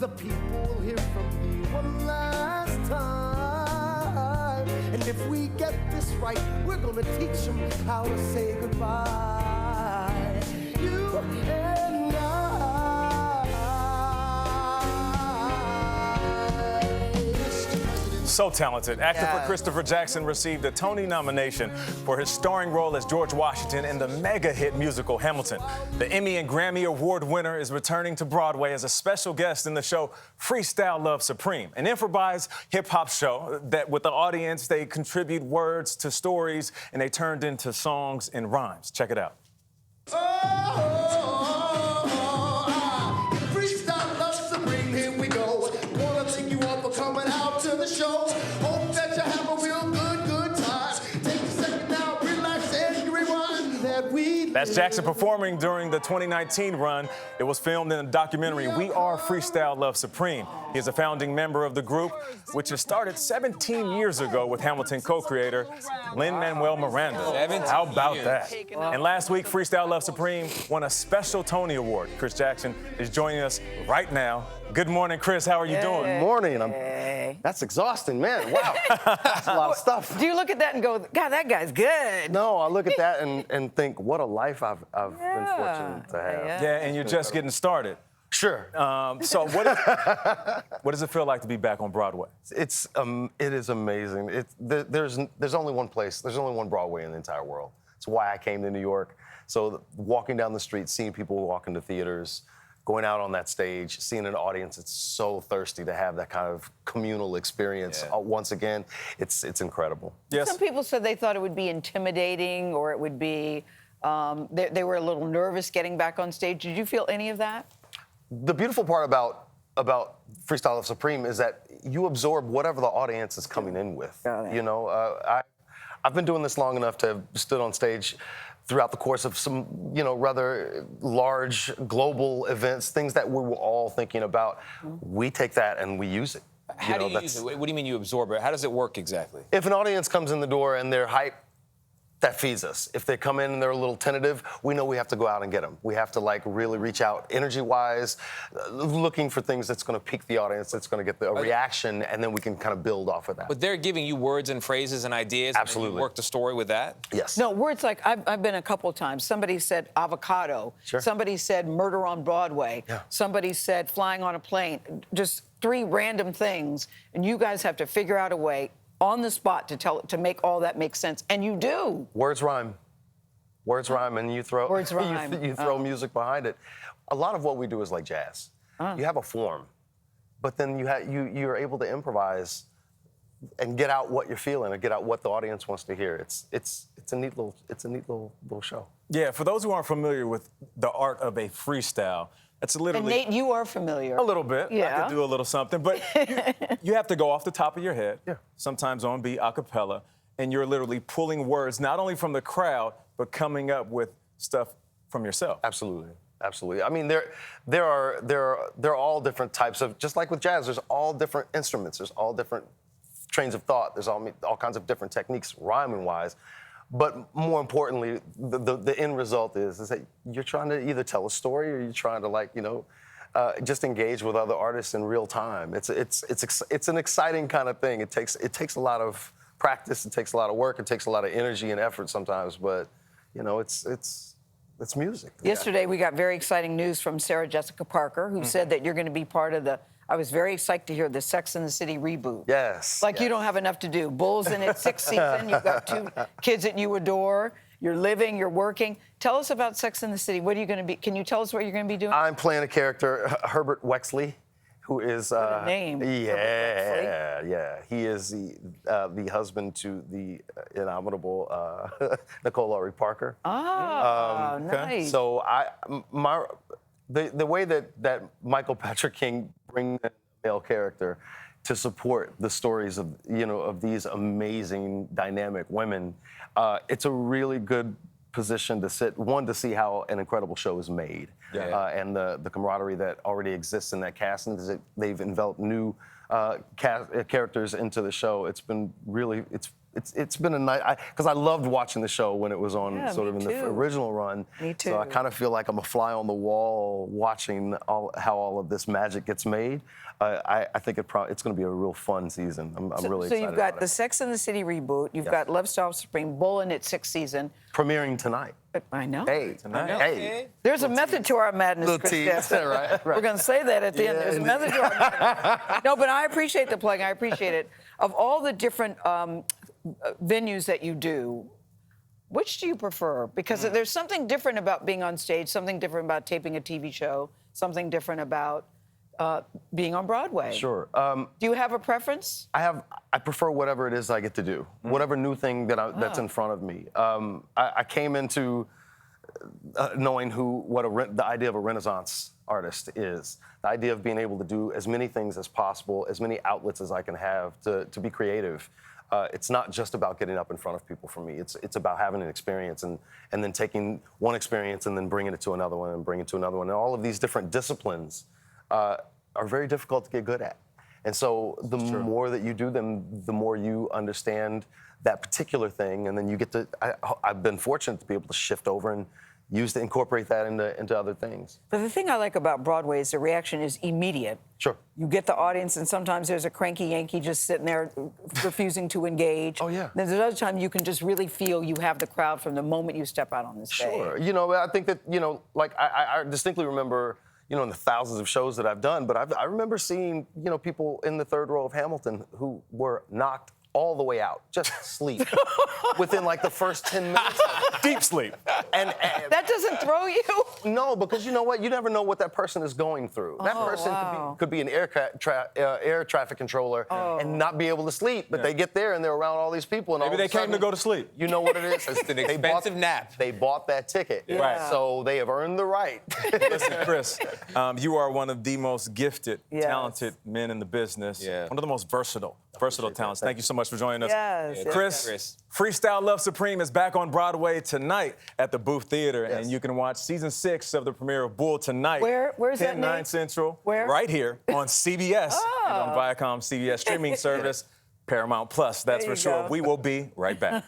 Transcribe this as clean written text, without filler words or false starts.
the people will hear from me one last time. And if we get this right, we're gonna teach them how to say goodbye. You and I. So talented. Actor Christopher Jackson received a Tony nomination for his starring role as George Washington in the mega hit musical Hamilton. The Emmy and Grammy Award winner is returning to Broadway as a special guest in the show Freestyle Love Supreme, an improvised hip-hop show that with the audience, they contribute words to stories and they turned into songs and rhymes. Check it out. Freestyle Love Supreme, here we go. Wanna thank you all for coming out to the show. Hope that you have a real good time. Take a second now, relax and rewind that we. That's Jackson performing during the 2019 run. It was filmed in the documentary We Are Freestyle Love Supreme. He is a founding member of the group, which has started 17 years ago with Hamilton co-creator Lin-Manuel Miranda. How about that? And last week, Freestyle Love Supreme won a special Tony Award. Chris Jackson is joining us right now. Good morning, Chris. How are you doing? Good morning. That's exhausting, man. Wow. That's a lot of stuff. Do you look at that and go, God, that guy's good? No, I look at that and think, what a life I've been fortunate to have. Yeah, and you're just getting started. Sure. So what does it feel like to be back on Broadway? It is amazing. There's only one place, there's only one Broadway in the entire world. It's why I came to New York. So walking down the street, seeing people walk into theaters, going out on that stage, seeing an audience that's so thirsty to have that kind of communal experience. Once again, it's incredible. Yes. Some people said they thought it would be intimidating or it would be, they were a little nervous getting back on stage. Did you feel any of that? The beautiful part about Freestyle Love Supreme is that you absorb whatever the audience is coming in with. You know, I've been doing this long enough to have stood on stage throughout the course of some, rather large global events, things that we were all thinking about. We take that and we use it. How do you use it? What do you mean you absorb it? How does it work exactly? If an audience comes in the door and they're hyped, that feeds us. If they come in and they're a little tentative, we know we have to go out and get them. We have to really reach out energy-wise, looking for things that's going to pique the audience, that's going to get the reaction, and then we can kind of build off of that. But they're giving you words and phrases and ideas. Absolutely. And you work the story with that? Yes. No, words like, I've been a couple of times. Somebody said avocado. Sure. Somebody said murder on Broadway. Yeah. Somebody said flying on a plane. Just 3 random things, and you guys have to figure out a way on the spot to make all that make sense, and you do. Words rhyme. Words rhyme, and you throw Words rhyme. you throw music behind it. A lot of what we do is like jazz. You have a form, but then you're able to improvise and get out what you're feeling and get out what the audience wants to hear. It's a neat little show. Yeah, for those who aren't familiar with the art of a freestyle, that's literally... And Nate, you are familiar. A little bit. Yeah. I could do a little something, but you have to go off the top of your head, sometimes on beat a cappella, and you're literally pulling words not only from the crowd, but coming up with stuff from yourself. Absolutely. Absolutely. I mean, there are all different types of, just like with jazz, there's all different instruments, there's all different trains of thought, there's all kinds of different techniques, rhyming-wise. But more importantly, the end result is that you're trying to either tell a story or you're trying to just engage with other artists in real time. It's an exciting kind of thing. It takes a lot of practice, it takes a lot of work, it takes a lot of energy and effort sometimes, but it's music. Yesterday, we got very exciting news from Sarah Jessica Parker, who said that you're going to be part of the, I was very psyched to hear the Sex and the City reboot. Yes. You don't have enough to do. Bull's in its 6th season. You've got 2 kids that you adore. You're living, you're working. Tell us about Sex and the City. What are you going to be? Can you tell us what you're going to be doing? I'm playing a character, Herbert Wexley, who is... What a name. Yeah. He is the husband to the innominable Nicole Laurie Parker. Oh, nice. So the way that Michael Patrick King brings a male character to support the stories of these amazing dynamic women, it's a really good position to sit, to see how an incredible show is made, and the camaraderie that already exists in that cast, and they've enveloped new characters into the show. It's been really, it's been a night because I loved watching the show when it was on Yeah, sort of me in the too. original run. Me too. So I kind of feel like I'm a fly on the wall watching how all of this magic gets made. I think it's going to be a real fun season. I'm really So excited. you've got about the it. Sex and the City reboot. You've Yes. got Love Supreme, Bull in its 6th season. Premiering tonight. I know. Hey, Tonight. hey. There's a method to our madness, Little Chris. tease. Yes. Right. We're going to say that at the end. Yeah, There's a indeed. method to our madness. No, but I appreciate the plug. I appreciate it. Of all the different venues that you do, which do you prefer? Because there's something different about being on stage, something different about taping a TV show, something different about being on Broadway. Sure. Do you have a preference? I prefer whatever it is I get to do, whatever new thing that's in front of me. I came into knowing the idea of a Renaissance artist is. The idea of being able to do as many things as possible, as many outlets as I can have to be creative. It's not just about getting up in front of people for me. It's about having an experience and then taking one experience and then bringing it to another one and bringing it to another one. And all of these different disciplines are very difficult to get good at. And so the more that you do them, the more you understand that particular thing. And then you get to, I've been fortunate to be able to shift over and incorporate that into other things. But the thing I like about Broadway is the reaction is immediate. Sure. You get the audience, and sometimes there's a cranky Yankee just sitting there refusing to engage. Oh, yeah. Then there's other time you can just really feel you have the crowd from the moment you step out on the stage. Sure. I think that, like I distinctly remember, in the thousands of shows that I've done, but I remember seeing, people in the third row of Hamilton who were knocked all the way out, just sleep, within like the first 10 minutes. Deep sleep. And That doesn't throw you? no, because you know what? You never know what that person is going through. That person could be an air traffic controller and not be able to sleep, but they get there and they're around all these people. And Maybe all they of a sudden, came to go to sleep. You know what it is? It's an expensive nap. They bought that ticket. Right. So they have earned the right. Listen, Chris, you are one of the most gifted, Yes. talented men in the business. Yeah. One of the most versatile talents. Thank you so much for joining us. Yes. Yeah, Chris, Freestyle Love Supreme is back on Broadway tonight at the Booth Theater, Yes. and you can watch season 6 of the premiere of Bull tonight. Where's that, 10, 9 Nate? Central. Where? Right here on CBS and on Viacom CBS streaming service, Paramount Plus. That's There for you sure. go. We will be right back.